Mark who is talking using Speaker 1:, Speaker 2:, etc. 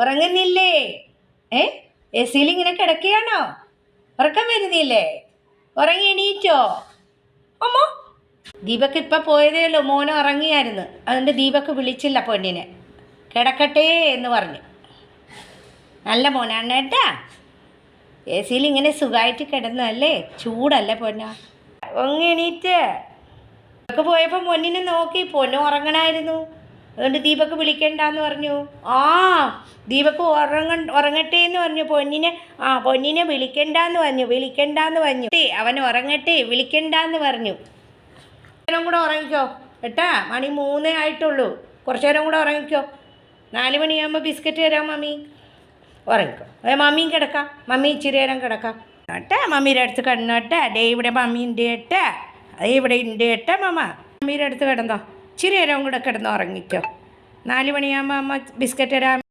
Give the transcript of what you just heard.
Speaker 1: ഉറങ്ങുന്നില്ലേ? ഏ എ സിയിൽ ഇങ്ങനെ കിടക്കുകയാണോ? ഉറക്കം വരുന്നില്ലേ? ഉറങ്ങി എണീറ്റോ? അമ്മോ, ദീപക്ക് ഇപ്പം പോയതേ ഉള്ളൂ. മോനെ ഉറങ്ങിയായിരുന്നു, അതുകൊണ്ട് ദീപക്ക് വിളിച്ചില്ല പൊന്നിനെ. കിടക്കട്ടെ എന്ന് പറഞ്ഞു. നല്ല മോനാണ് കേട്ടാ. എ സിയിൽ ഇങ്ങനെ സുഖമായിട്ട് കിടന്നല്ലേ, ചൂടല്ലേ പൊന്ന. ഉറങ്ങി എണീറ്റ് ദീപക്ക് പോയപ്പോൾ പൊന്നിനെ നോക്കി. പൊന്നു ഉറങ്ങണമായിരുന്നു, അതുകൊണ്ട് ദീപക്ക് വിളിക്കണ്ടെന്ന് പറഞ്ഞു. ആ, ദീപക്ക് ഉറങ്ങട്ടെ എന്ന് പറഞ്ഞു. പൊന്നിനെ വിളിക്കണ്ടെന്ന് പറഞ്ഞു. അവൻ ഉറങ്ങട്ടെ, വിളിക്കണ്ടെന്ന് പറഞ്ഞു. കുറച്ച് നേരം കൂടെ ഉറങ്ങിക്കോ കേട്ടാ. മണി 3 ആയിട്ടുള്ളൂ. കുറച്ച് നേരം കൂടെ ഉറങ്ങിക്കോ. 4 മണിയാകുമ്പോൾ ബിസ്ക്കറ്റ് തരാം മമ്മി. ഉറങ്ങിക്കോ. മമ്മിയും കിടക്കാം. മമ്മി ഇച്ചിരി നേരം കിടക്കാം കേട്ടാ. മമ്മിയുടെ അടുത്ത് കിടന്നോട്ടെ. ഡേ ഇവിടെ മമ്മി ഉണ്ട് കേട്ടാ. ഇവിടെ ഉണ്ട് കേട്ടാ. മമ്മിയുടെ അടുത്ത് കിടന്നോ. ഇച്ചിരി നേരം കൂടെ കിടന്ന് ഉറങ്ങിക്കോ. 4 മണിയാകുമ്പോൾ അമ്മ ബിസ്ക്കറ്റ് തരാം.